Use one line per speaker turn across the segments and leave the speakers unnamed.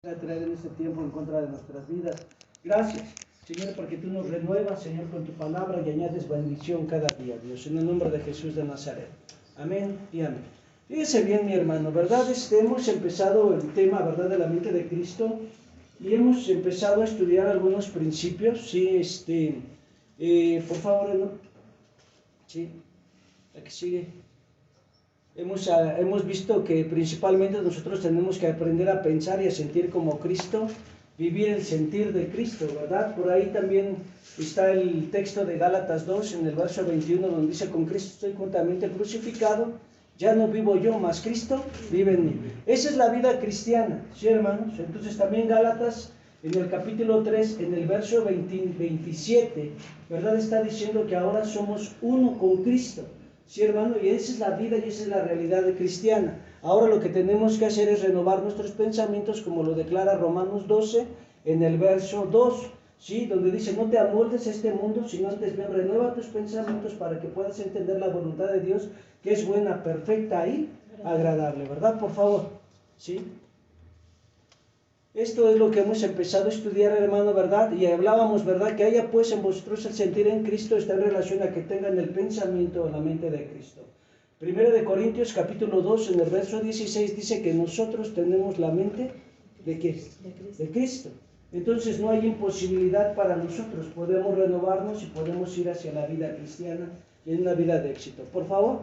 a traer en este tiempo en contra de nuestras vidas. Gracias, Señor, porque tú nos renuevas, Señor, con tu palabra y añades bendición cada día, Dios, en el nombre de Jesús de Nazaret. Amén y amén. Fíjese bien, mi hermano, ¿verdad? Hemos empezado el tema, ¿verdad?, de la mente de Cristo y hemos empezado a estudiar algunos principios, ¿sí? Por favor, ¿no? Sí, la que sigue. Hemos visto que principalmente nosotros tenemos que aprender a pensar y a sentir como Cristo, vivir el sentir de Cristo, ¿verdad? Por ahí también está el texto de Gálatas 2 en el verso 21 donde dice: con Cristo estoy juntamente crucificado, ya no vivo yo, mas Cristo vive en mí. Esa es la vida cristiana, ¿sí, hermanos? Entonces también Gálatas en el capítulo 3, en el verso 27, ¿verdad? Está diciendo que ahora somos uno con Cristo. Sí, hermano, y esa es la vida y esa es la realidad cristiana. Ahora lo que tenemos que hacer es renovar nuestros pensamientos, como lo declara Romanos 12, en el verso 2, ¿sí? Donde dice: no te amoldes a este mundo, sino antes bien renueva tus pensamientos para que puedas entender la voluntad de Dios, que es buena, perfecta y agradable, ¿verdad? Por favor, ¿sí? Esto es lo que hemos empezado a estudiar, hermano, ¿verdad? Y hablábamos, ¿verdad? Que haya pues en vosotros el sentir en Cristo está en relación a que tengan el pensamiento en la mente de Cristo. Primero de Corintios capítulo 2 en el verso 16 dice que nosotros tenemos la mente ¿de qué? De Cristo. Entonces no hay imposibilidad para nosotros, podemos renovarnos y podemos ir hacia la vida cristiana y en una vida de éxito. Por favor,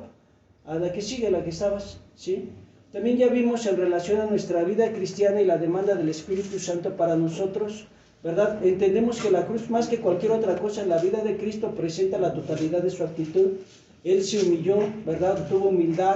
a la que sigue, la que estabas, ¿sí? También ya vimos en relación a nuestra vida cristiana y la demanda del Espíritu Santo para nosotros, ¿verdad? Entendemos que la cruz, más que cualquier otra cosa en la vida de Cristo, presenta la totalidad de su actitud. Él se humilló, ¿verdad? Tuvo humildad,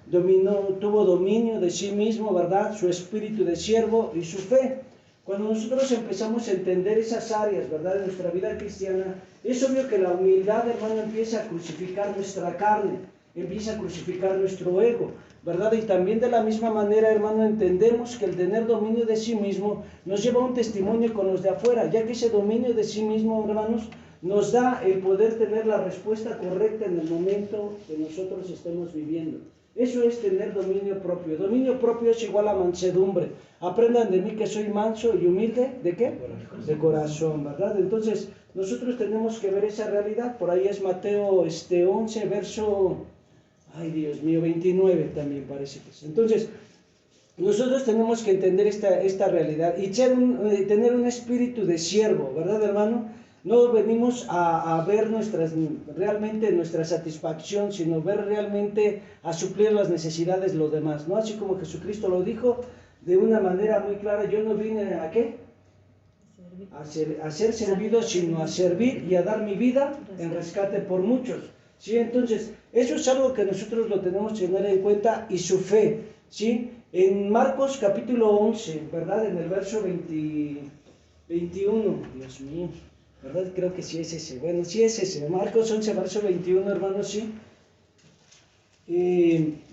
tuvo dominio de sí mismo, ¿verdad? Su espíritu de siervo y su fe. Cuando nosotros empezamos a entender esas áreas, ¿verdad?, de nuestra vida cristiana, es obvio que la humildad, hermano, empieza a crucificar nuestra carne, empieza a crucificar nuestro ego, ¿verdad? Y también de la misma manera, hermano, entendemos que el tener dominio de sí mismo nos lleva a un testimonio con los de afuera, ya que ese dominio de sí mismo, hermanos, nos da el poder tener la respuesta correcta en el momento que nosotros estemos viviendo. Eso es tener dominio propio. Dominio propio es igual a mansedumbre. Aprendan de mí que soy manso y humilde, ¿de qué? De corazón, ¿verdad? Entonces, nosotros tenemos que ver esa realidad. Por ahí es Mateo 11, verso, ay Dios mío, 29 también parece que es. Entonces, nosotros tenemos que entender esta realidad y tener un espíritu de siervo, ¿verdad, hermano? No venimos a ver realmente nuestra satisfacción, sino ver realmente a suplir las necesidades de los demás, ¿no? Así como Jesucristo lo dijo de una manera muy clara: yo no vine ¿a qué? A ser servido, sino a servir y a dar mi vida en rescate por muchos, ¿sí? Entonces, eso es algo que nosotros lo tenemos que tener en cuenta, y su fe, ¿sí? En Marcos capítulo 11, ¿verdad? En el verso 21, Dios mío, ¿verdad? Creo que sí es ese. Bueno, sí es ese. Marcos 11, verso 21, hermanos, sí.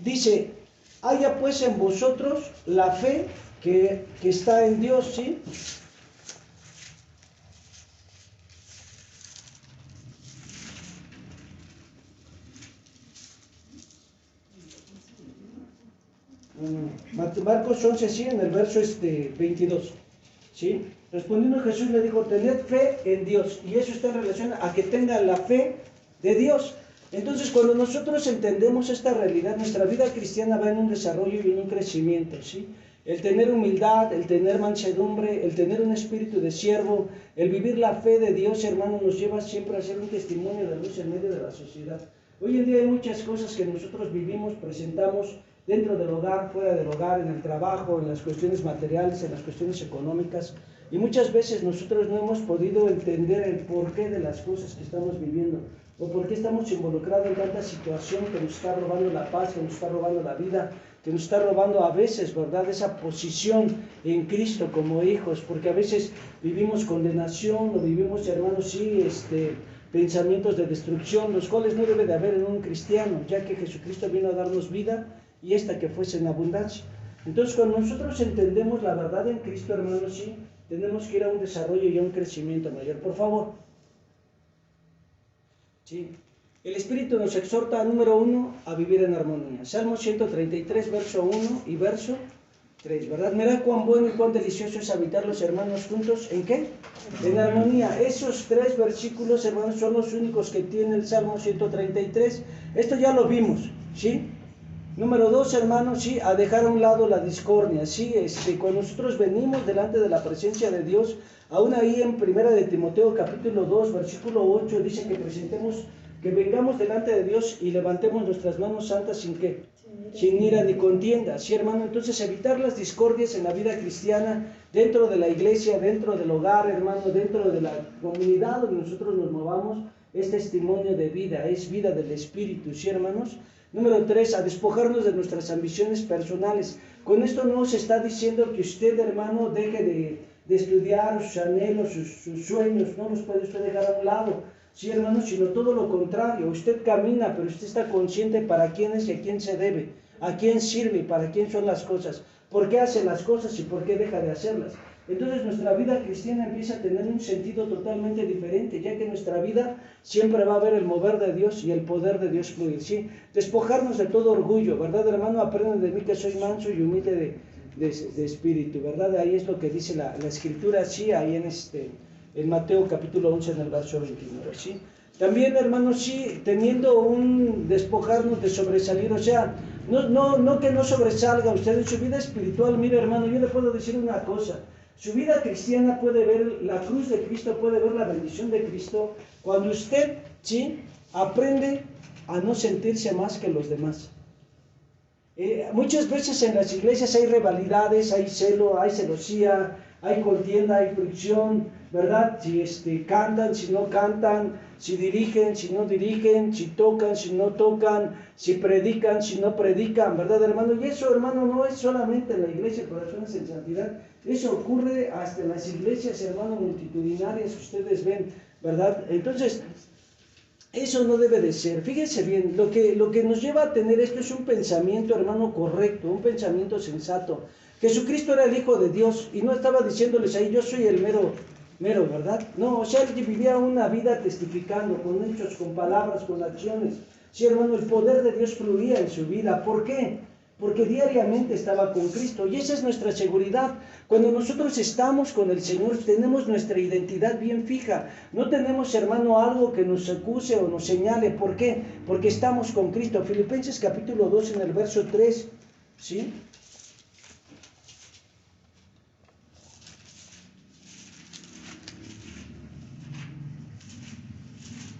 Dice: haya pues en vosotros la fe que está en Dios, ¿sí? Marcos 11, sí, en el verso 22, ¿sí? Respondiendo Jesús le dijo: tened fe en Dios. Y eso está en relación a que tengan la fe de Dios. Entonces, cuando nosotros entendemos esta realidad, nuestra vida cristiana va en un desarrollo y en un crecimiento, ¿sí? El tener humildad, el tener mansedumbre, el tener un espíritu de siervo, el vivir la fe de Dios, hermano, nos lleva siempre a ser un testimonio de luz en medio de la sociedad. Hoy en día hay muchas cosas que nosotros vivimos, presentamos dentro del hogar, fuera del hogar, en el trabajo, en las cuestiones materiales, en las cuestiones económicas, y muchas veces nosotros no hemos podido entender el porqué de las cosas que estamos viviendo, o por qué estamos involucrados en tanta situación que nos está robando la paz, que nos está robando la vida, que nos está robando a veces, ¿verdad?, esa posición en Cristo como hijos, porque a veces vivimos condenación, o vivimos, hermanos, sí, pensamientos de destrucción, los cuales no debe de haber en un cristiano, ya que Jesucristo vino a darnos vida, y esta que fuese en abundancia. Entonces, cuando nosotros entendemos la verdad en Cristo, hermanos, sí, tenemos que ir a un desarrollo y a un crecimiento mayor. Por favor. ¿Sí? El Espíritu nos exhorta, número 1, a vivir en armonía. Salmo 133, verso 1 y verso 3, ¿verdad? Mira cuán bueno y cuán delicioso es habitar los hermanos juntos. ¿En qué? En armonía. Esos 3 versículos, hermanos, son los únicos que tiene el Salmo 133. Esto ya lo vimos, ¿sí? Número 2, hermanos, sí, a dejar a un lado la discordia, sí, cuando nosotros venimos delante de la presencia de Dios, aún ahí en 1 de Timoteo capítulo 2, versículo 8, dice que vengamos delante de Dios y levantemos nuestras manos santas sin qué, sin ira ni contienda, sí, hermano. Entonces evitar las discordias en la vida cristiana, dentro de la iglesia, dentro del hogar, hermano, dentro de la comunidad donde nosotros nos movamos, es testimonio de vida, es vida del Espíritu, sí, hermanos. Número 3, a despojarnos de nuestras ambiciones personales. Con esto no se está diciendo que usted, hermano, deje de estudiar sus anhelos, sus sueños, no los puede usted dejar a un lado, sí, hermano, sino todo lo contrario. Usted camina, pero usted está consciente para quién es y a quién se debe, a quién sirve, para quién son las cosas, por qué hace las cosas y por qué deja de hacerlas. Entonces nuestra vida cristiana empieza a tener un sentido totalmente diferente, ya que en nuestra vida siempre va a haber el mover de Dios y el poder de Dios fluir, ¿sí? Despojarnos de todo orgullo, ¿verdad, hermano? Aprenden de mí que soy manso y humilde de espíritu, ¿verdad? Ahí es lo que dice la Escritura, sí, ahí en Mateo capítulo 11 en el verso 29, ¿sí? También, hermanos, sí, teniendo un despojarnos de sobresalir, o sea, no que no sobresalga usted en su vida espiritual. Mire, hermano, yo le puedo decir una cosa. Su vida cristiana puede ver la cruz de Cristo, puede ver la bendición de Cristo, cuando usted, ¿sí?, aprende a no sentirse más que los demás. Muchas veces en las iglesias hay rivalidades, hay celo, hay celosía, hay contienda, hay fricción, ¿verdad? Si cantan, si no cantan, si dirigen, si no dirigen, si tocan, si no tocan, si predican, si no predican, ¿verdad, hermano? Y eso, hermano, no es solamente en la iglesia Corazones en Santidad, eso ocurre hasta en las iglesias, hermano, multitudinarias, ustedes ven, ¿verdad? Entonces, eso no debe de ser. Fíjense bien, lo que nos lleva a tener esto es un pensamiento, hermano, correcto, un pensamiento sensato. Jesucristo era el Hijo de Dios y no estaba diciéndoles ahí, yo soy el mero, ¿verdad? No, o sea, él vivía una vida testificando, con hechos, con palabras, con acciones. Sí, hermano, el poder de Dios fluía en su vida. ¿Por qué? Porque diariamente estaba con Cristo, y esa es nuestra seguridad. Cuando nosotros estamos con el Señor, tenemos nuestra identidad bien fija. No tenemos, hermano, algo que nos acuse o nos señale. ¿Por qué? Porque estamos con Cristo. Filipenses capítulo 2 en el verso 3, ¿sí?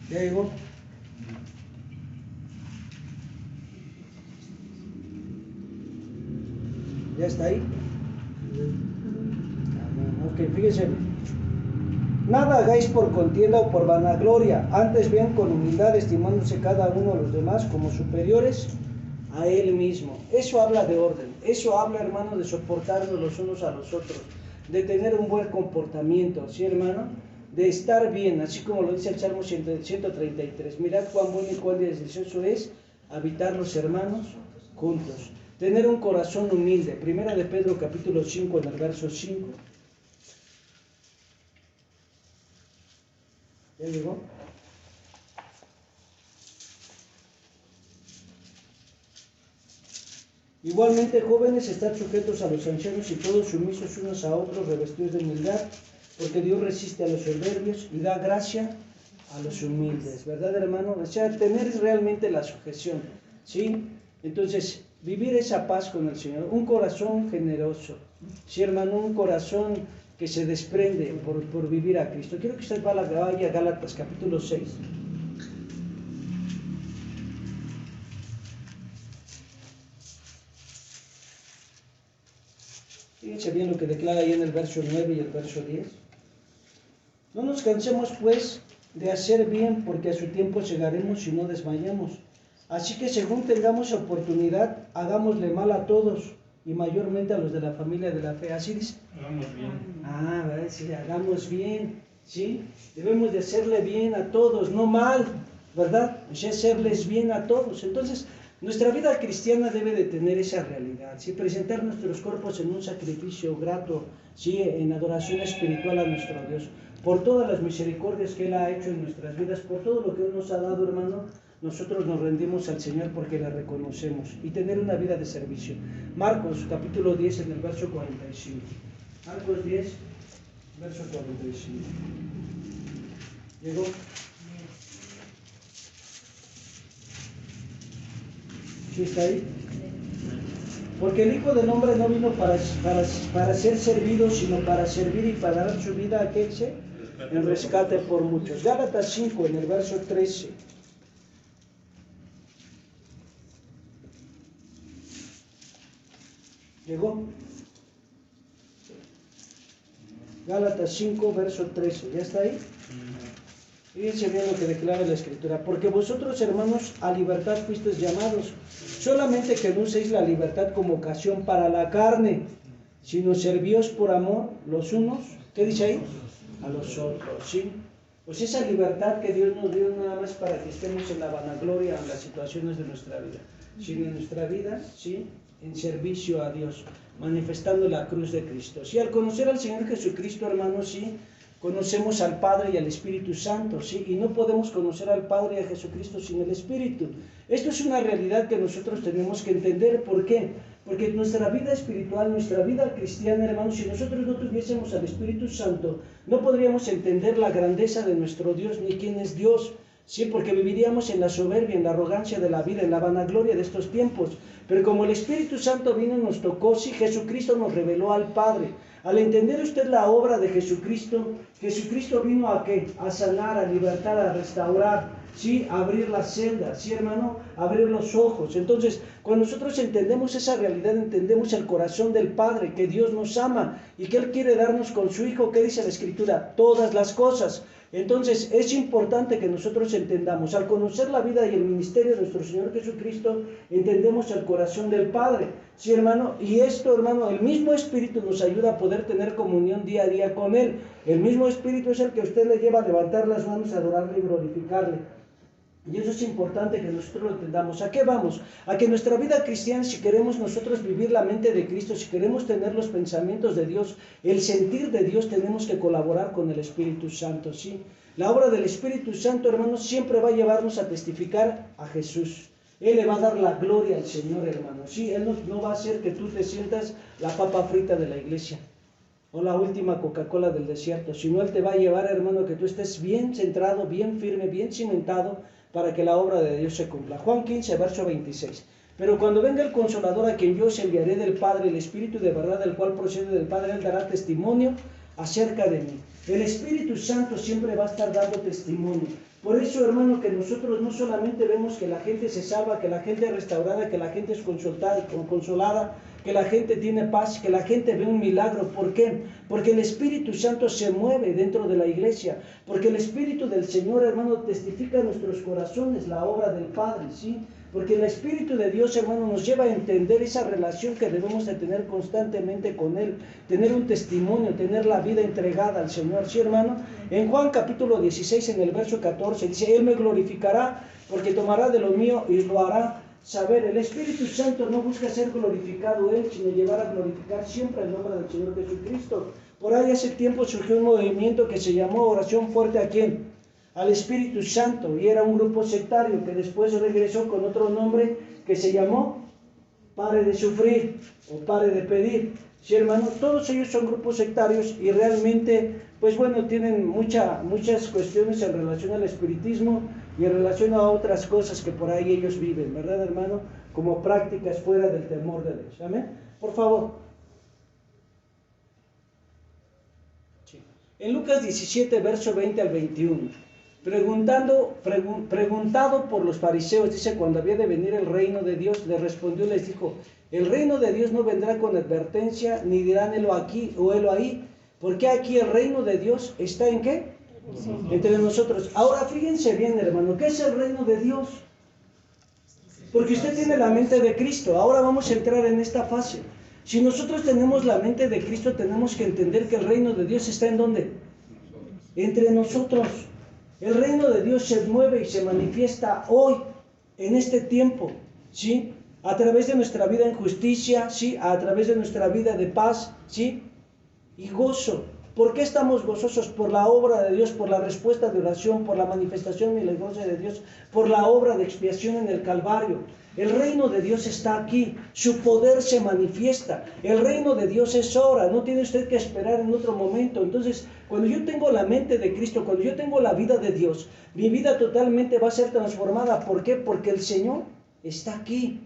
¿Ya llegó? ¿Ya está ahí? Ok, fíjense. Nada hagáis por contienda o por vanagloria, antes bien con humildad, estimándose cada uno a los demás como superiores a él mismo. Eso habla de orden, eso habla, hermano, de soportarnos los unos a los otros, de tener un buen comportamiento, ¿sí, hermano? De estar bien, así como lo dice el Salmo 133. Mirad cuán bueno y cuán delicioso es habitar los hermanos juntos. Tener un corazón humilde. Primera de Pedro capítulo 5 en el verso 5. ¿Ya llegó? Igualmente, jóvenes, estad sujetos a los ancianos y todos sumisos unos a otros, revestidos de humildad, porque Dios resiste a los soberbios y da gracia a los humildes, ¿verdad, hermano? O sea, tener realmente la sujeción, ¿sí? Entonces, vivir esa paz con el Señor, un corazón generoso, ¿sí, hermano? Un corazón que se desprende por vivir a Cristo. Quiero que usted vaya a Gálatas capítulo 6. Fíjense bien lo que declara ahí en el verso 9 y el verso 10. No nos cansemos, pues, de hacer bien, porque a su tiempo llegaremos y no desmayemos. Así que según tengamos oportunidad, hagámosle mal a todos, y mayormente a los de la familia de la fe. Así dice.
Hagamos bien.
¿Verdad? Sí, hagamos bien, ¿sí? Debemos de hacerle bien a todos, no mal, ¿verdad? O sea, hacerles bien a todos. Entonces, nuestra vida cristiana debe de tener esa realidad, ¿sí? Presentar nuestros cuerpos en un sacrificio grato, ¿sí? En adoración espiritual a nuestro Dios, por todas las misericordias que Él ha hecho en nuestras vidas, por todo lo que Él nos ha dado, hermano. nosotros nos rendimos al Señor porque le reconocemos y tener una vida de servicio. Marcos capítulo 10 en el verso 45. Marcos 10, verso 45. ¿Llegó? ¿Sí está ahí? Porque el Hijo del Hombre no vino para ser servido, sino para servir y para dar su vida a aquel en rescate por muchos. Gálatas 5 en el verso 13. ¿Llegó? Gálatas 5, verso 13. ¿Ya está ahí? Fíjense bien lo que declara la Escritura. Porque vosotros, hermanos, a libertad fuisteis llamados, solamente que no uséis la libertad como ocasión para la carne, sino servíos por amor los unos, ¿qué dice ahí? A los otros, ¿sí? Pues esa libertad que Dios nos dio nada más para que estemos en la vanagloria en las situaciones de nuestra vida, sino en nuestra vida, ¿sí? En servicio a Dios, manifestando la cruz de Cristo. Si al conocer al Señor Jesucristo, hermanos, sí, conocemos al Padre y al Espíritu Santo, ¿sí? Y no podemos conocer al Padre y a Jesucristo sin el Espíritu. Esto es una realidad que nosotros tenemos que entender. ¿Por qué? Porque nuestra vida espiritual, nuestra vida cristiana, hermanos, si nosotros no tuviésemos al Espíritu Santo, no podríamos entender la grandeza de nuestro Dios, ni quién es Dios, ¿sí? Porque viviríamos en la soberbia, en la arrogancia de la vida, en la vanagloria de estos tiempos. Pero como el Espíritu Santo vino y nos tocó, sí, Jesucristo nos reveló al Padre. Al entender usted la obra de Jesucristo, Jesucristo vino ¿a qué? A sanar, a libertar, a restaurar, ¿sí? A abrir las celdas, ¿sí, hermano? A abrir los ojos. Entonces, cuando nosotros entendemos esa realidad, entendemos el corazón del Padre, que Dios nos ama y que Él quiere darnos con su Hijo, ¿qué dice la Escritura? Todas las cosas. Entonces es importante que nosotros entendamos, al conocer la vida y el ministerio de nuestro Señor Jesucristo, entendemos el corazón del Padre, ¿sí, hermano? Y esto, hermano, el mismo Espíritu nos ayuda a poder tener comunión día a día con Él. El mismo Espíritu es el que a usted le lleva a levantar las manos, a adorarle y glorificarle. Y eso es importante que nosotros lo entendamos. ¿A qué vamos? A que nuestra vida cristiana, si queremos nosotros vivir la mente de Cristo, si queremos tener los pensamientos de Dios, el sentir de Dios, tenemos que colaborar con el Espíritu Santo, ¿sí? La obra del Espíritu Santo, hermanos, siempre va a llevarnos a testificar a Jesús. Él le va a dar la gloria al Señor, hermano, ¿sí? Él no va a hacer que tú te sientas la papa frita de la iglesia o la última Coca-Cola del desierto, sino Él te va a llevar, hermano, que tú estés bien centrado, bien firme, bien cimentado, para que la obra de Dios se cumpla. Juan 15, verso 26. Pero cuando venga el Consolador, a quien yo os enviaré del Padre, el Espíritu de verdad, el cual procede del Padre, Él dará testimonio acerca de mí. El Espíritu Santo siempre va a estar dando testimonio. Por eso, hermano, que nosotros no solamente vemos que la gente se salva, que la gente es restaurada, que la gente es consolada, que la gente tiene paz, que la gente ve un milagro. ¿Por qué? Porque el Espíritu Santo se mueve dentro de la iglesia, porque el Espíritu del Señor, hermano, testifica en nuestros corazones la obra del Padre, ¿sí? Porque el Espíritu de Dios, hermano, nos lleva a entender esa relación que debemos de tener constantemente con Él, tener un testimonio, tener la vida entregada al Señor, ¿sí, hermano? En Juan capítulo 16, en el verso 14, dice, Él me glorificará porque tomará de lo mío y lo hará saber. El Espíritu Santo no busca ser glorificado Él, sino llevar a glorificar siempre el nombre del Señor Jesucristo. Por ahí hace tiempo surgió un movimiento que se llamó Oración Fuerte, ¿a quién? Al Espíritu Santo, y era un grupo sectario que después regresó con otro nombre que se llamó Pare de Sufrir o Pare de Pedir. Sí, hermano, todos ellos son grupos sectarios y realmente, pues bueno, tienen muchas cuestiones en relación al espiritismo y en relación a otras cosas que por ahí ellos viven, ¿verdad, hermano? Como prácticas fuera del temor de Dios. Amén. Por favor. Sí. En Lucas 17, verso 20 al 21. Preguntado por los fariseos, dice, cuando había de venir el reino de Dios, le respondió y les dijo, el reino de Dios no vendrá con advertencia, ni dirán helo aquí o helo ahí, porque aquí el reino de Dios está ¿en qué? Sí. Entre nosotros. Ahora fíjense bien, hermano, ¿qué es el reino de Dios? Porque usted tiene la mente de Cristo. Ahora vamos a entrar en esta fase. Si nosotros tenemos la mente de Cristo, tenemos que entender que el reino de Dios está ¿en dónde? Entre nosotros. El reino de Dios se mueve y se manifiesta hoy, en este tiempo, ¿sí? A través de nuestra vida en justicia, ¿sí? A través de nuestra vida de paz, ¿sí? Y gozo. ¿Por qué estamos gozosos? Por la obra de Dios, por la respuesta de oración, por la manifestación milagrosa de Dios, por la obra de expiación en el Calvario. El reino de Dios está aquí, su poder se manifiesta. El reino de Dios es ahora, no tiene usted que esperar en otro momento. Entonces, cuando yo tengo la mente de Cristo, cuando yo tengo la vida de Dios, mi vida totalmente va a ser transformada. ¿Por qué? Porque el Señor está aquí.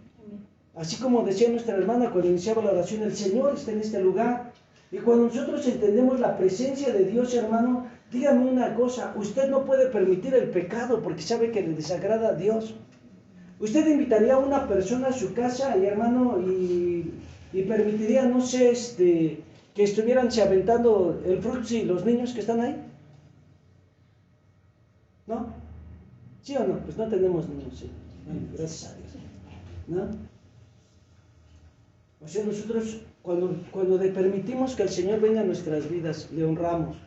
Así como decía nuestra hermana cuando iniciaba la oración, el Señor está en este lugar. Y cuando nosotros entendemos la presencia de Dios, hermano, dígame una cosa, usted no puede permitir el pecado porque sabe que le desagrada a Dios. Usted invitaría a una persona a su casa, y hermano, y permitiría, no sé, que estuvieran se aventando el frutzi los niños que están ahí. ¿No? ¿Sí o no? Pues no tenemos niños, sí. Bueno, gracias a Dios. ¿No? O sea, nosotros cuando le permitimos que el Señor venga a nuestras vidas, le honramos,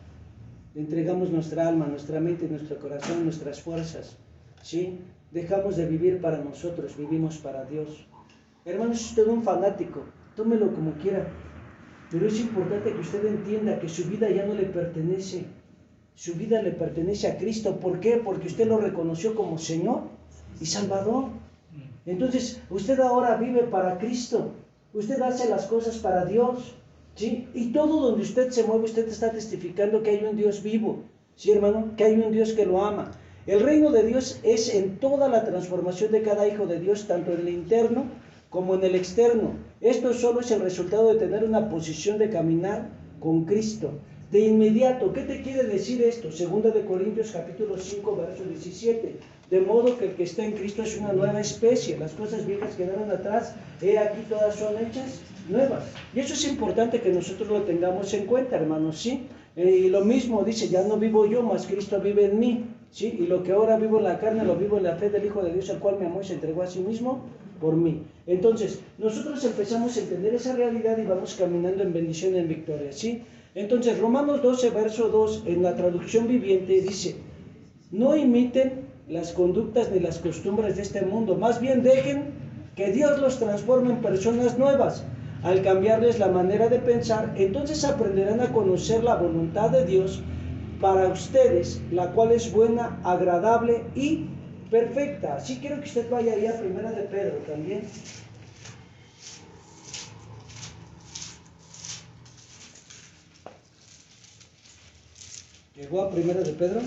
le entregamos nuestra alma, nuestra mente, nuestro corazón, nuestras fuerzas, ¿sí? Dejamos de vivir para nosotros, vivimos para Dios. Hermano, es usted un fanático, tómelo como quiera, pero es importante que usted entienda que su vida ya no le pertenece, su vida le pertenece a Cristo. ¿Por qué? Porque usted lo reconoció como Señor y Salvador. Entonces, usted ahora vive para Cristo. Usted hace las cosas para Dios, ¿sí? Y todo donde usted se mueve, usted está testificando que hay un Dios vivo, ¿sí, hermano? Que hay un Dios que lo ama. El reino de Dios es en toda la transformación de cada hijo de Dios, tanto en el interno como en el externo. Esto solo es el resultado de tener una posición de caminar con Cristo. De inmediato, ¿qué te quiere decir esto? 2 de Corintios capítulo 5, verso 17. De modo que el que está en Cristo es una nueva especie. Las cosas viejas quedaron atrás, he aquí todas son hechas nuevas. Y eso es importante que nosotros lo tengamos en cuenta, hermanos, ¿sí? Y lo mismo dice, ya no vivo yo, mas Cristo vive en mí, ¿sí? Y lo que ahora vivo en la carne, lo vivo en la fe del Hijo de Dios, el cual me amó y se entregó a sí mismo por mí. Entonces, nosotros empezamos a entender esa realidad y vamos caminando en bendición y en victoria, ¿sí? Entonces, Romanos 12, verso 2, en la traducción viviente, dice, no imiten las conductas ni las costumbres de este mundo, más bien dejen que Dios los transforme en personas nuevas. Al cambiarles la manera de pensar, entonces aprenderán a conocer la voluntad de Dios para ustedes, la cual es buena, agradable y perfecta. Así quiero que usted vaya ahí a 1 de Pedro también. ¿Llegó a 1 de Pedro?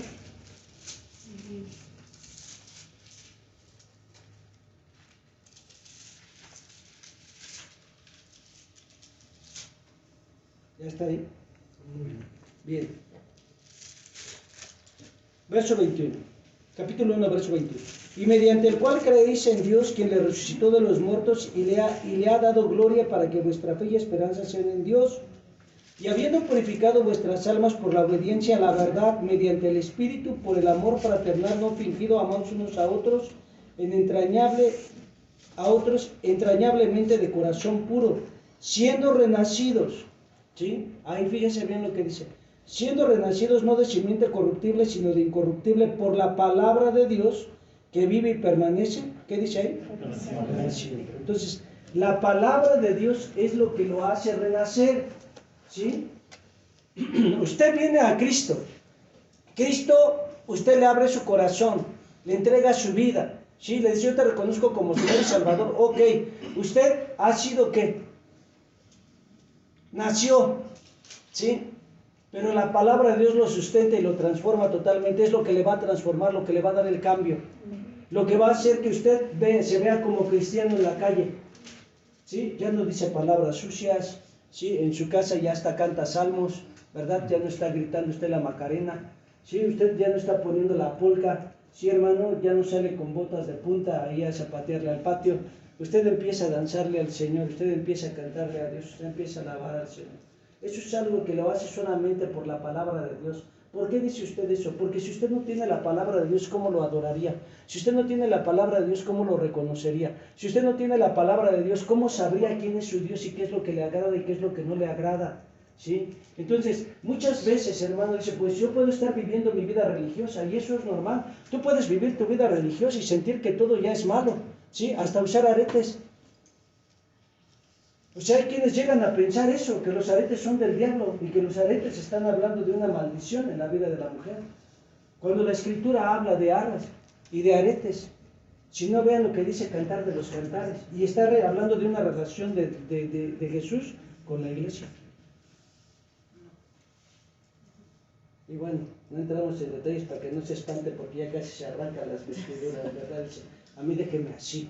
¿Ya está ahí? Bien. Verso 21. Capítulo 1, verso 21. Y mediante el cual creéis en Dios, quien le resucitó de los muertos y le ha dado gloria, para que vuestra fe y esperanza sean en Dios. Y habiendo purificado vuestras almas por la obediencia a la verdad, mediante el Espíritu, por el amor fraternal no fingido, amaos unos a otros, entrañablemente de corazón puro, siendo renacidos, ¿sí? Ahí fíjense bien lo que dice, siendo renacidos no de simiente corruptible, sino de incorruptible, por la palabra de Dios, que vive y permanece. ¿Qué dice ahí? Para siempre. Entonces, la palabra de Dios es lo que lo hace renacer, ¿sí? Usted viene a Cristo. Cristo, usted le abre su corazón, le entrega su vida, ¿sí? Le dice, yo te reconozco como Señor y Salvador. Ok, usted ha sido, ¿qué? Nació, ¿sí? Pero la palabra de Dios lo sustenta y lo transforma totalmente. Es lo que le va a transformar, lo que le va a dar el cambio, lo que va a hacer que usted se vea como cristiano en la calle, ¿sí? Ya no dice palabras sucias, ¿sí? En su casa ya hasta canta salmos, ¿verdad? Ya no está gritando usted la Macarena, ¿sí? Usted ya no está poniendo la polca, ¿sí, hermano? Ya no sale con botas de punta ahí a zapatearle al patio. Usted empieza a danzarle al Señor, usted empieza a cantarle a Dios, usted empieza a alabar al Señor. Eso es algo que lo hace solamente por la palabra de Dios. ¿Por qué dice usted eso? Porque si usted no tiene la palabra de Dios, ¿cómo lo adoraría? Si usted no tiene la palabra de Dios, ¿cómo lo reconocería? Si usted no tiene la palabra de Dios, ¿cómo sabría quién es su Dios y qué es lo que le agrada y qué es lo que no le agrada? ¿Sí? Entonces, muchas veces, hermano, dice, pues yo puedo estar viviendo mi vida religiosa y eso es normal. Tú puedes vivir tu vida religiosa y sentir que todo ya es malo, ¿sí? Hasta usar aretes. Pues hay quienes llegan a pensar eso, que los aretes son del diablo y que los aretes están hablando de una maldición en la vida de la mujer. Cuando la Escritura habla de arras y de aretes, si no, vean lo que dice Cantar de los Cantares, y está hablando de una relación de Jesús con la iglesia. Y bueno, no entramos en detalles para que no se espante, porque ya casi se arrancan las vestiduras, ¿verdad? Dice, a mí déjeme así.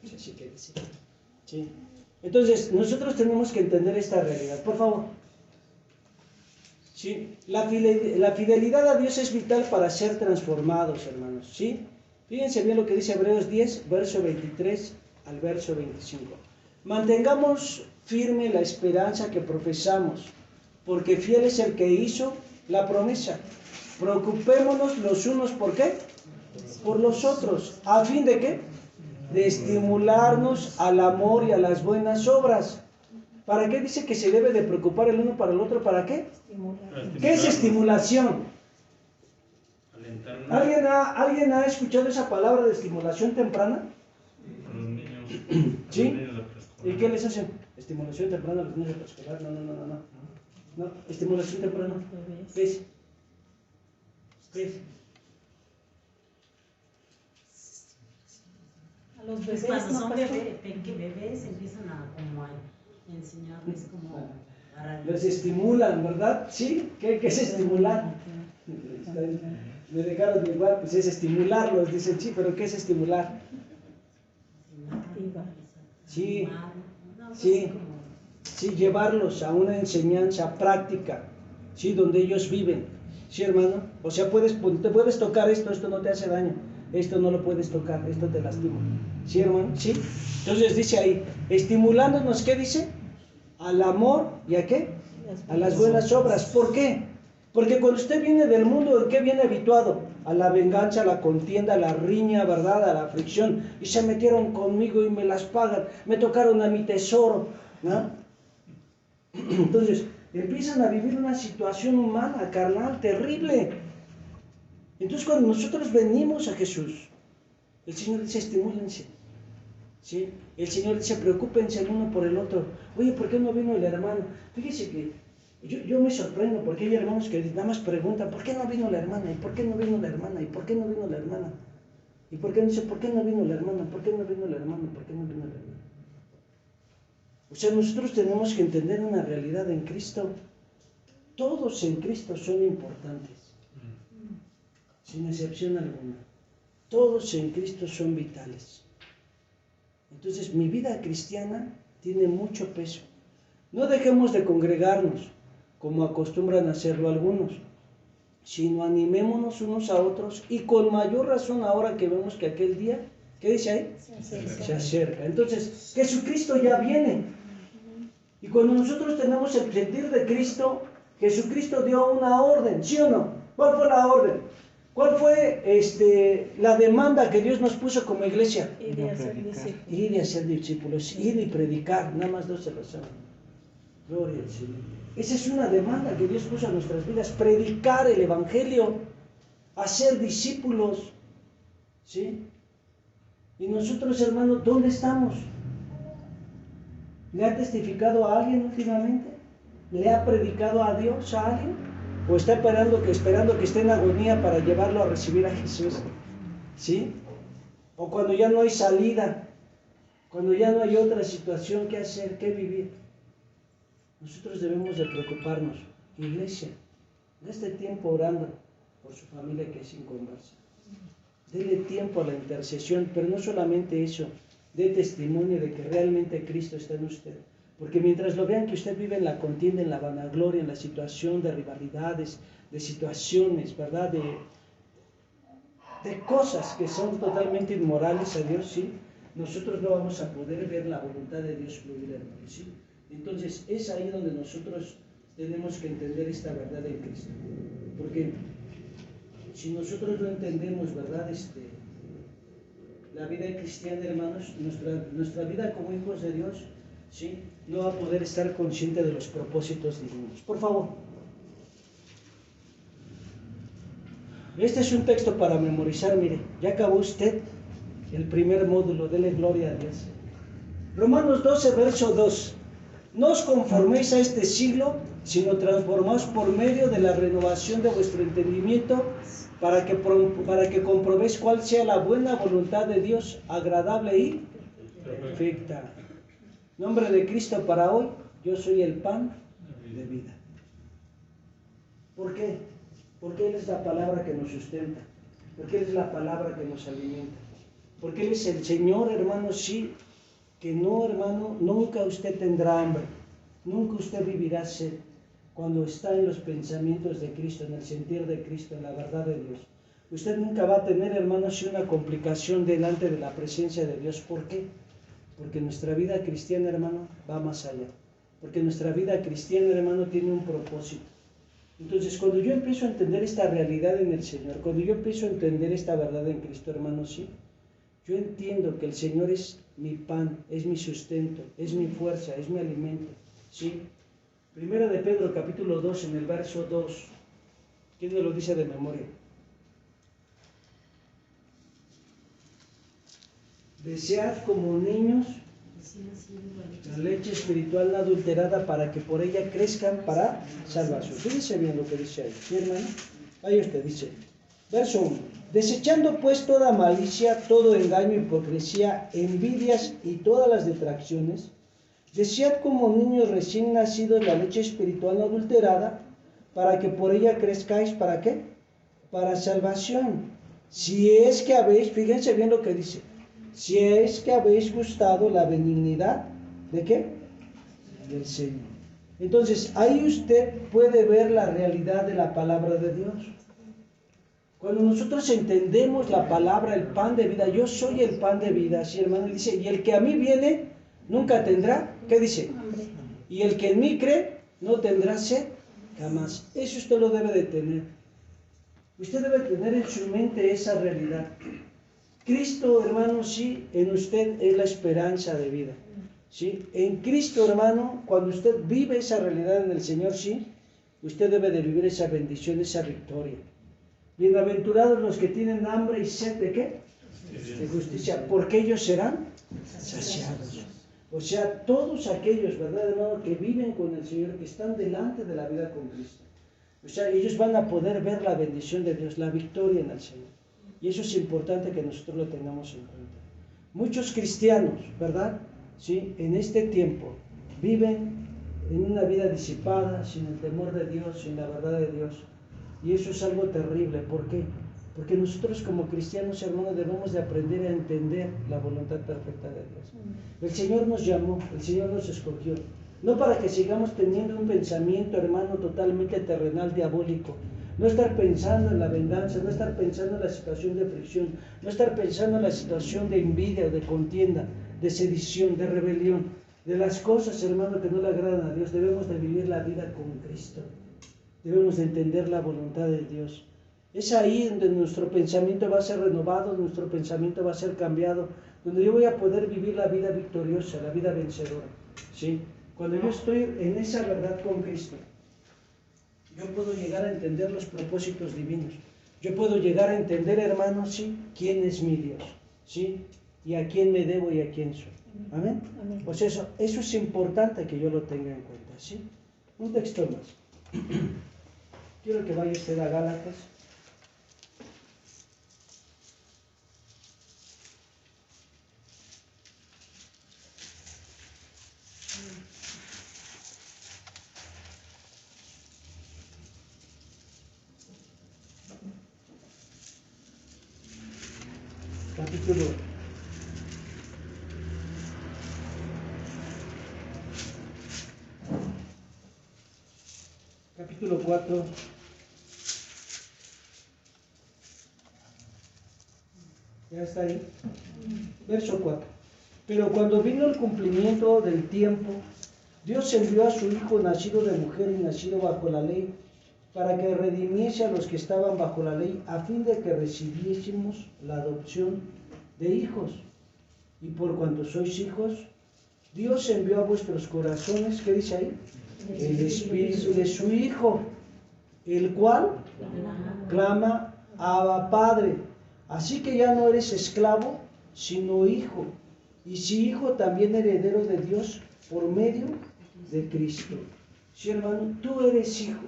Pues así que dice. ¿Sí? Entonces, nosotros tenemos que entender esta realidad. Por favor. ¿Sí? La fidelidad a Dios es vital para ser transformados, hermanos. ¿Sí? Fíjense bien lo que dice Hebreos 10, verso 23 al verso 25. Mantengamos firme la esperanza que profesamos, porque fiel es el que hizo la promesa. Preocupémonos los unos, ¿por qué? Por los otros. ¿A fin de qué? De estimularnos al amor y a las buenas obras. ¿Para qué dice que se debe de preocupar el uno para el otro? ¿Para qué? ¿Qué es estimulación? ¿Alguien ha escuchado esa palabra de estimulación temprana?
A los niños.
¿Sí?
A los niños de preescolar.
¿Y qué les hacen? Estimulación temprana a los niños de preescolar. No, estimulación temprana. ¿Qué es? ¿Qué es?
A los bebés,
cuando son
bebés
empiezan a como a enseñarles como
Les estimulan, ¿verdad? ¿Sí? ¿Qué es estimular? Me dejaron de igual, pues es estimularlos. Dicen, sí, pero ¿qué es estimular? Sí, sí, llevarlos a una enseñanza práctica, ¿sí? Donde ellos viven, ¿sí, hermano? O sea, te puedes tocar esto no te hace daño, esto no lo puedes tocar, esto te lastima, ¿sí, hermano? ¿Sí? Entonces dice ahí, estimulándonos, ¿qué dice? Al amor, ¿y a qué? A las buenas obras. ¿Por qué? Porque cuando usted viene del mundo, ¿de qué viene habituado? A la venganza, a la contienda, a la riña, ¿verdad? A la fricción. Y se metieron conmigo y me las pagan. Me tocaron a mi tesoro, ¿no? Entonces, empiezan a vivir una situación humana, carnal, terrible. Entonces, cuando nosotros venimos a Jesús, el Señor dice, estimúlense. ¿Sí? El Señor dice, preocúpense el uno por el otro. Oye, ¿por qué no vino el hermano? Fíjese que yo me sorprendo porque hay hermanos que nada más preguntan, ¿por qué no vino la hermana? ¿Y por qué no vino la hermana? ¿Y por qué no vino la hermana? ¿Y por qué no dice, por qué no vino la hermana? ¿Por qué no vino la hermana? ¿Por qué no vino la hermana? O sea, nosotros tenemos que entender una realidad en Cristo. Todos en Cristo son importantes, sin excepción alguna. Todos en Cristo son vitales. Entonces, mi vida cristiana tiene mucho peso. No dejemos de congregarnos, como acostumbran a hacerlo algunos, sino animémonos unos a otros, y con mayor razón ahora que vemos que aquel día, ¿qué dice ahí? Se acerca. Entonces, Jesucristo ya viene. Y cuando nosotros tenemos el sentir de Cristo, Jesucristo dio una orden, ¿sí o no? ¿Cuál fue la orden? ¿Cuál fue la demanda que Dios nos puso como iglesia?
Ir y hacer discípulos.
Ir y hacer discípulos, ir y predicar, nada más 12 personas. Gloria al Señor. Esa es una demanda que Dios puso en nuestras vidas, predicar el Evangelio, hacer discípulos, ¿sí? Y nosotros, hermanos, ¿dónde estamos? ¿Le ha testificado a alguien últimamente? ¿Le ha predicado a Dios a alguien? ¿O está esperando que esté en agonía para llevarlo a recibir a Jesús? ¿Sí? O cuando ya no hay salida, cuando ya no hay otra situación que hacer, que vivir. Nosotros debemos de preocuparnos. Iglesia, gaste tiempo orando por su familia que es inconversa. Dele tiempo a la intercesión, pero no solamente eso, dé testimonio de que realmente Cristo está en usted. Porque mientras lo vean que usted vive en la contienda, en la vanagloria, en la situación de rivalidades, de situaciones, ¿verdad? De cosas que son totalmente inmorales a Dios, ¿sí? Nosotros no vamos a poder ver la voluntad de Dios fluir, hermano, ¿sí? Entonces, es ahí donde nosotros tenemos que entender esta verdad en Cristo. Porque si nosotros no entendemos, ¿verdad? La vida cristiana, hermanos, nuestra vida como hijos de Dios, ¿sí? No va a poder estar consciente de los propósitos divinos. Por favor. Este es un texto para memorizar, mire. Ya acabó usted el primer módulo, dele gloria a Dios. Romanos 12, verso 2. no os conforméis a este siglo, sino transformaos por medio de la renovación de vuestro entendimiento, para que comprobéis cuál sea la buena voluntad de Dios, agradable y perfecta. Nombre de Cristo para hoy, yo soy el pan de vida. ¿Por qué? Porque Él es la palabra que nos sustenta, porque Él es la palabra que nos alimenta, porque Él es el Señor, hermano, sí, que no, hermano, nunca usted tendrá hambre, nunca usted vivirá sed, cuando está en los pensamientos de Cristo, en el sentir de Cristo, en la verdad de Dios. Usted nunca va a tener, hermano, sí, una complicación delante de la presencia de Dios. ¿Por qué? Porque nuestra vida cristiana, hermano, va más allá. Porque nuestra vida cristiana, hermano, tiene un propósito. Entonces, cuando yo empiezo a entender esta realidad en el Señor, cuando yo empiezo a entender esta verdad en Cristo, hermano, sí, yo entiendo que el Señor es mi pan, es mi sustento, es mi fuerza, es mi alimento, ¿sí? Primera de Pedro, capítulo 2, en el verso 2. ¿Quién me lo dice de memoria? Desead como niños la leche espiritual no adulterada, para que por ella crezcan para salvación. Fíjense bien lo que dice ahí, ¿sí, hermano? Ahí usted dice, verso 1. Desechando pues toda malicia, todo engaño, hipocresía, envidias y todas las detracciones, desead como niños recién nacidos la leche espiritual no adulterada, para que por ella crezcáis, ¿para qué? Para salvación. Si es que habéis, fíjense bien lo que dice, si es que habéis gustado la benignidad, ¿de qué? Del Señor. Entonces, ahí usted puede ver la realidad de la palabra de Dios. Cuando nosotros entendemos la palabra, el pan de vida, yo soy el pan de vida, así, hermano, dice, y el que a mí viene, nunca tendrá, ¿qué dice? Y el que en mí cree, no tendrá sed jamás. Eso usted lo debe de tener. Usted debe tener en su mente esa realidad. Cristo, hermano, sí, en usted es la esperanza de vida, ¿sí? En Cristo, hermano, cuando usted vive esa realidad en el Señor, sí, usted debe de vivir esa bendición, esa victoria. Bienaventurados los que tienen hambre y sed de ¿qué? De justicia, porque ellos serán saciados. O sea, todos aquellos, ¿verdad, hermano?, que viven con el Señor, que están delante de la vida con Cristo. O sea, ellos van a poder ver la bendición de Dios, la victoria en el Señor. Y eso es importante que nosotros lo tengamos en cuenta. Muchos cristianos, ¿verdad?, ¿sí?, en este tiempo viven en una vida disipada, sin el temor de Dios, sin la verdad de Dios. Y eso es algo terrible. ¿Por qué? Porque nosotros como cristianos, hermanos, debemos de aprender a entender la voluntad perfecta de Dios. El Señor nos llamó, el Señor nos escogió, no para que sigamos teniendo un pensamiento, hermano, totalmente terrenal, diabólico. No estar pensando en la venganza, no estar pensando en la situación de fricción, no estar pensando en la situación de envidia o de contienda, de sedición, de rebelión, de las cosas, hermano, que no le agradan a Dios. Debemos de vivir la vida con Cristo. Debemos de entender la voluntad de Dios. Es ahí donde nuestro pensamiento va a ser renovado, nuestro pensamiento va a ser cambiado, donde yo voy a poder vivir la vida victoriosa, la vida vencedora, ¿sí? Cuando yo estoy en esa verdad con Cristo, yo puedo llegar a entender los propósitos divinos. Yo puedo llegar a entender, hermanos, ¿sí?, quién es mi Dios, ¿sí?, y a quién me debo y a quién soy. Amén. Amén. Pues eso es importante que yo lo tenga en cuenta, ¿sí? Un texto más. Quiero que vaya usted a Gálatas. Capítulo 4. Ya está ahí. Verso 4. Pero cuando vino el cumplimiento del tiempo, Dios envió a su Hijo, nacido de mujer y nacido bajo la ley, para que redimiese a los que estaban bajo la ley, a fin de que recibiésemos la adopción de hijos. Y por cuanto sois hijos, Dios envió a vuestros corazones, ¿qué dice ahí? El Espíritu de su Hijo, el cual clama, Abba, Padre. Así que ya no eres esclavo, sino hijo. Y si hijo, también heredero de Dios por medio de Cristo. Sí, hermano, tú eres hijo.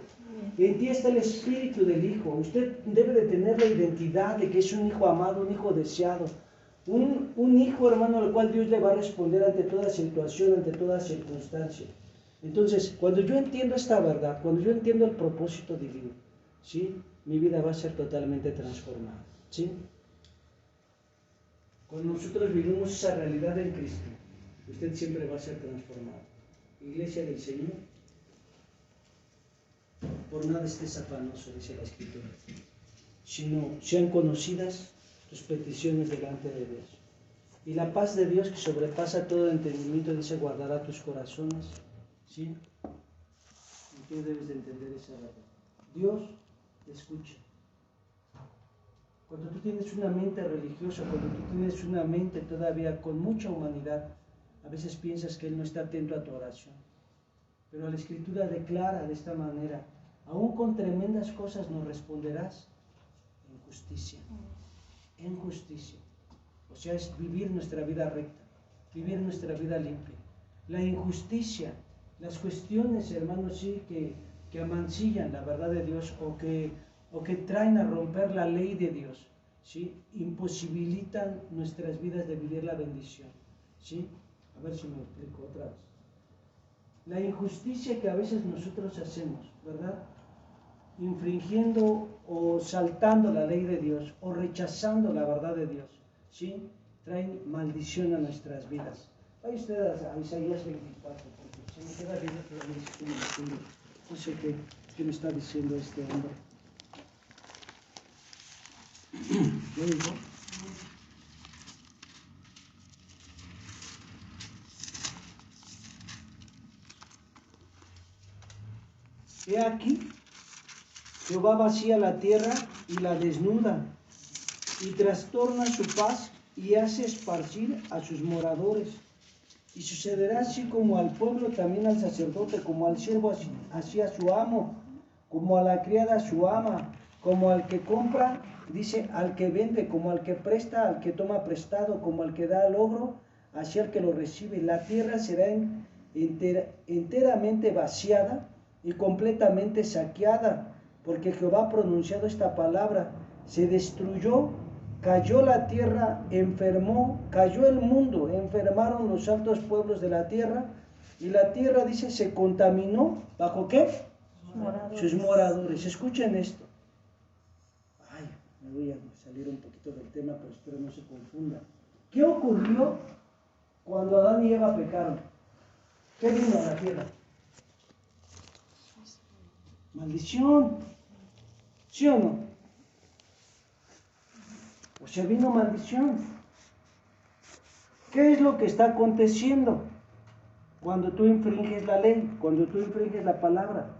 En ti está el espíritu del hijo. Usted debe de tener la identidad de que es un hijo amado, un hijo deseado. Un hijo, hermano, al cual Dios le va a responder ante toda situación, ante toda circunstancia. Entonces, cuando yo entiendo esta verdad, cuando yo entiendo el propósito divino, ¿sí? Mi vida va a ser totalmente transformada, ¿sí? Cuando nosotros vivimos esa realidad en Cristo, usted siempre va a ser transformado. Iglesia del Señor, por nada estés afanoso, dice la Escritura, sino sean conocidas tus peticiones delante de Dios. Y la paz de Dios, que sobrepasa todo entendimiento, dice, guardará tus corazones, ¿sí? Y tú debes de entender esa verdad. Dios te escucha. Cuando tú tienes una mente religiosa, cuando tú tienes una mente todavía con mucha humanidad, a veces piensas que Él no está atento a tu oración. Pero la Escritura declara de esta manera, aún con tremendas cosas nos responderás en justicia. En justicia. O sea, es vivir nuestra vida recta, vivir nuestra vida limpia. La injusticia, las cuestiones, hermanos, sí, que amancillan la verdad de Dios o que traen a romper la ley de Dios, ¿sí? Imposibilitan nuestras vidas de vivir la bendición, ¿sí? A ver si me explico otra vez. La injusticia que a veces nosotros hacemos, ¿verdad? Infringiendo o saltando la ley de Dios o rechazando la verdad de Dios, ¿sí? Traen maldición a nuestras vidas. Vaya usted a Isaías 24, porque se me queda bien todavía. No sé qué me está diciendo este hombre. ¿Lo digo? He aquí, Jehová vacía la tierra y la desnuda, y trastorna su paz y hace esparcir a sus moradores. Y sucederá así como al pueblo, también al sacerdote, como al siervo, así a su amo, como a la criada a su ama, como al que compra, dice, al que vende, como al que presta, al que toma prestado, como al que da al ogro, así al que lo recibe. La tierra será enteramente vaciada y completamente saqueada, porque Jehová ha pronunciado esta palabra. Se destruyó, cayó la tierra, enfermó, cayó el mundo, enfermaron los altos pueblos de la tierra, y la tierra, dice, se contaminó. ¿Bajo qué? Sus moradores. Escuchen esto. Ay, me voy a salir un poquito del tema, pero espero no se confunda. ¿Qué ocurrió cuando Adán y Eva pecaron? ¿Qué vino a la tierra? Maldición. ¿Sí o no? O sea, vino maldición. ¿Qué es lo que está aconteciendo cuando tú infringes la ley, cuando tú infringes la palabra?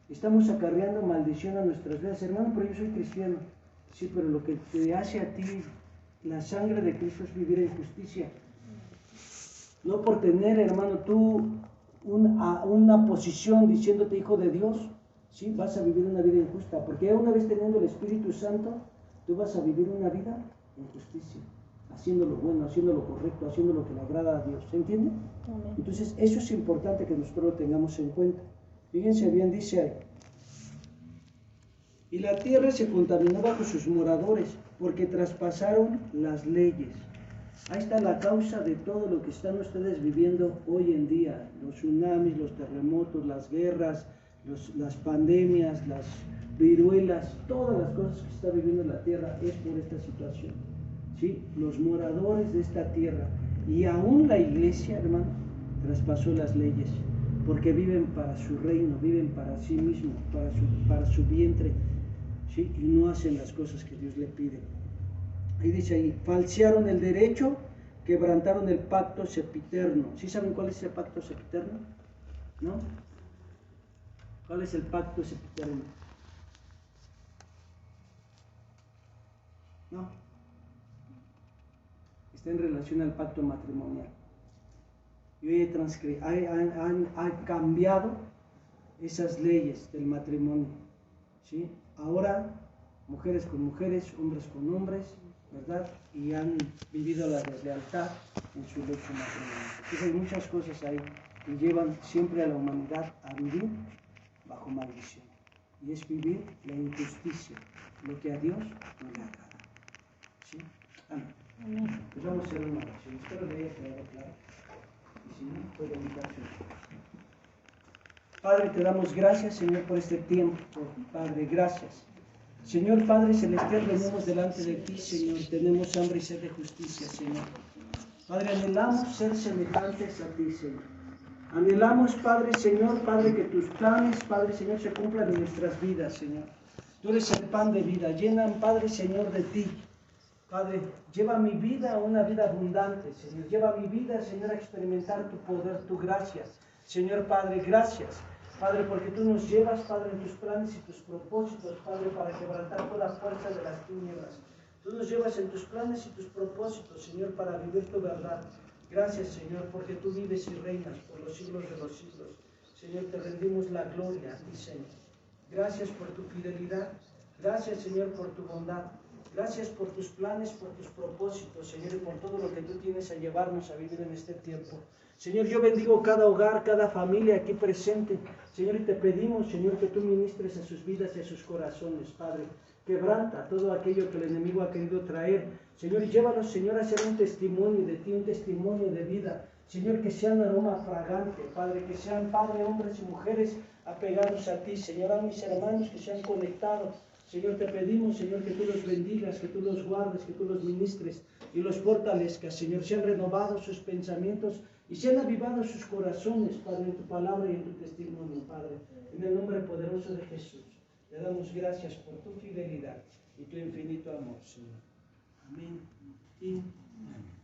Estamos acarreando maldición a nuestras vidas. Hermano, pero yo soy cristiano. Sí, pero lo que te hace a ti la sangre de Cristo es vivir en justicia. No por tener, hermano, tú una posición diciéndote hijo de Dios, ¿sí? Vas a vivir una vida injusta. Porque una vez teniendo el Espíritu Santo, tú vas a vivir una vida en justicia, haciendo lo bueno, haciendo lo correcto, haciendo lo que le agrada a Dios. ¿Se entiende? Amén. Entonces, eso es importante que nosotros lo tengamos en cuenta. Fíjense bien, dice ahí. Y la tierra se contaminó bajo sus moradores, porque traspasaron las leyes. Ahí está la causa de todo lo que están ustedes viviendo hoy en día. Los tsunamis, los terremotos, las guerras, las pandemias, las viruelas, todas las cosas que está viviendo la tierra es por esta situación, ¿sí? Los moradores de esta tierra y aún la iglesia, hermano, traspasó las leyes, porque viven para su reino, viven para sí mismos, para su vientre, ¿sí? Y no hacen las cosas que Dios le pide. Ahí dice ahí, falsearon el derecho, quebrantaron el pacto sempiterno. ¿Sí saben cuál es el pacto sempiterno? ¿No? ¿Cuál es el pacto sempiterno? ¿No? Está en relación al pacto matrimonial. Y hoy han cambiado esas leyes del matrimonio, ¿sí? Ahora, mujeres con mujeres, hombres con hombres, ¿verdad? Y han vivido la deslealtad en su lecho matrimonial. Entonces hay muchas cosas ahí y llevan siempre a la humanidad a vivir bajo maldición. Y es vivir la injusticia, lo que a Dios no le agrada. ¿Sí? Amén. Pues vamos a hacer una oración. Espero que haya quedado claro. Y si no, puedo invitar su Padre, te damos gracias, Señor, por este tiempo. Padre, gracias. Señor Padre Celestial, venimos delante de ti, Señor. Tenemos hambre y sed de justicia, Señor. Padre, anhelamos ser semejantes a ti, Señor. Anhelamos, Padre, Señor, Padre, que tus planes, Padre, Señor, se cumplan en nuestras vidas, Señor. Tú eres el pan de vida. Llenan, Padre, Señor, de ti. Padre, lleva mi vida a una vida abundante, Señor. Lleva mi vida, Señor, a experimentar tu poder, tu gracia. Señor Padre, gracias. Padre, porque tú nos llevas, Padre, en tus planes y tus propósitos, Padre, para quebrantar toda fuerza de las tinieblas. Tú nos llevas en tus planes y tus propósitos, Señor, para vivir tu verdad. Gracias, Señor, porque tú vives y reinas por los siglos de los siglos. Señor, te rendimos la gloria a ti, Señor. Gracias por tu fidelidad. Gracias, Señor, por tu bondad. Gracias por tus planes, por tus propósitos, Señor, y por todo lo que tú tienes a llevarnos a vivir en este tiempo. Señor, yo bendigo cada hogar, cada familia aquí presente. Señor, y te pedimos, Señor, que tú ministres a sus vidas y a sus corazones, Padre. Quebranta todo aquello que el enemigo ha querido traer. Señor, y llévalos, Señor, a ser un testimonio de ti, un testimonio de vida. Señor, que sean un aroma fragante, Padre, que sean, Padre, hombres y mujeres apegados a ti. Señor, a mis hermanos que se han conectado. Señor, te pedimos, Señor, que tú los bendigas, que tú los guardes, que tú los ministres y los fortalezcas. Señor, sean renovados sus pensamientos y sean avivados sus corazones, Padre, en tu palabra y en tu testimonio, Padre. En el nombre poderoso de Jesús, te damos gracias por tu fidelidad y tu infinito amor, Señor. Amén y amén.